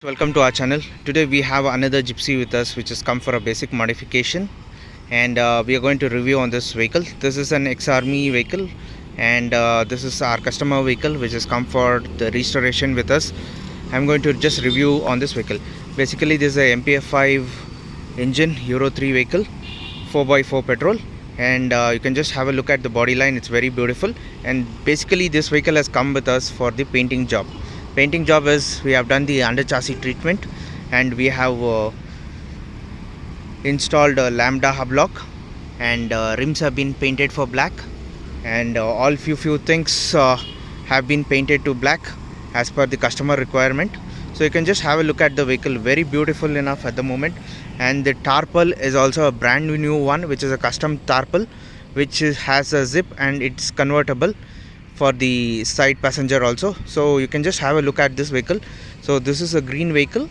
Welcome to our channel. Today we have another Gypsy with us which has come for a basic modification, and we are going to review on this vehicle. This is an Ex Army vehicle, and this is our customer vehicle which has come for the restoration with us. I'm going to just review on this vehicle. Basically this is a Mpfi engine Euro 3 vehicle, 4x4 petrol, and you can just have a look at the body line. It's very beautiful, and basically this vehicle has come with us for the painting job. Painting job is we have done the under chassis treatment, and we have installed a lambda hub lock, and rims have been painted for black, and all few things have been painted to black as per the customer requirement. So you can just have a look at the vehicle. Very beautiful enough at the moment. And the tarpaul is also a brand new one, which is a custom tarpaul, which has a zip and it's convertible for the side passenger also. So you can just have a look at this vehicle. So this is a green vehicle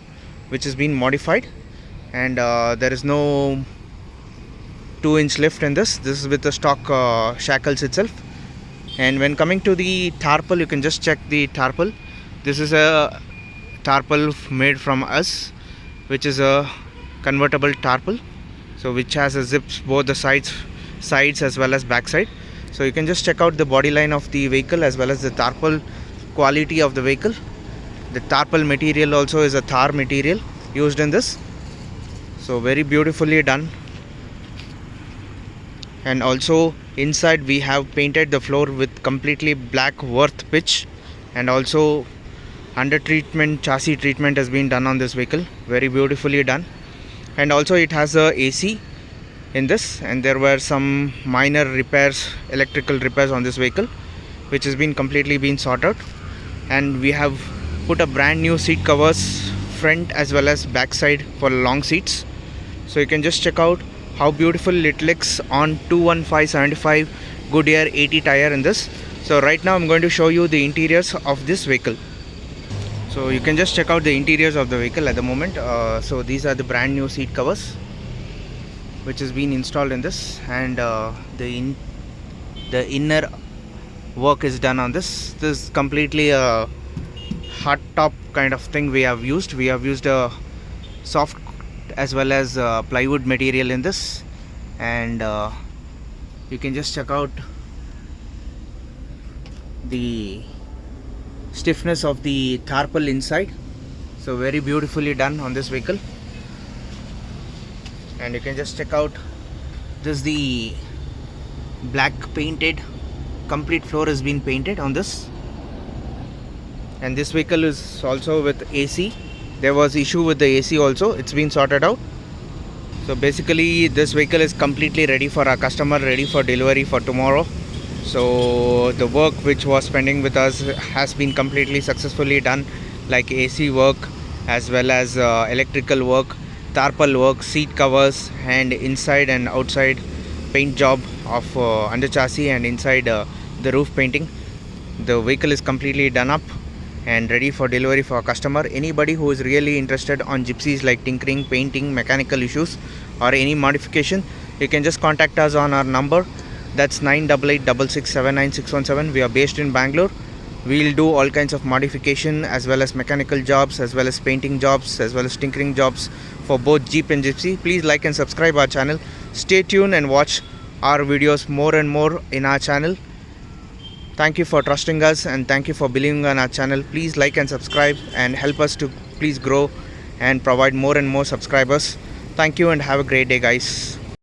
which has been modified, and there is no 2-inch lift in this. This is with the stock shackles itself. And when coming to the tarpaul, you can just check the tarpaul. This is a tarpaul made from us, which is a convertible tarpaul, so which has a zips both the sides as well as back side. So you can just check out the body line of the vehicle as well as the tarpaul quality of the vehicle. The tarpaul material also is a Thar material used in this, so very beautifully done. And also inside we have painted the floor with completely black worth pitch, and also under treatment, chassis treatment has been done on this vehicle. Very beautifully done. And also it has a AC in this, and there were some minor repairs, electrical repairs on this vehicle, which has been completely sorted. And we have put a brand new seat covers front as well as back side for long seats. So you can just check out how beautiful it looks on 215/75 Goodyear 80 tire in this. So right now I'm going to show you the interiors of this vehicle. So you can just check out the interiors of the vehicle at the moment. So these are the brand new seat covers which has been installed in this, and the inner work is done on this. This is completely a hard top kind of thing we have used. We have used a soft as well as plywood material in this, and you can just check out the stiffness of the tarpaul inside. So very beautifully done on this vehicle. And you can just check out this, the black painted complete floor has been painted on this. And this vehicle is also with AC. There was issue with the AC also, it's been sorted out. So basically this vehicle is completely ready for our customer, ready for delivery for tomorrow. So the work which was pending with us has been completely successfully done, like AC work as well as electrical work, tarpaul work, seat covers, and inside and outside paint job of under chassis, and inside the roof painting. The vehicle is completely done up and ready for delivery for a customer. Anybody who is really interested on gypsies, like tinkering, painting, mechanical issues, or any modification, you can just contact us on our number. That's 9886679617. We are based in Bangalore. We'll do all kinds of modification as well as mechanical jobs, as well as painting jobs, as well as tinkering jobs for both Jeep and Gypsy. Please like and subscribe our channel. Stay tuned and watch our videos more and more in our channel. Thank you for trusting us, and thank you for believing on our channel. Please like and subscribe and help us to please grow and provide more and more subscribers. Thank you and have a great day, guys.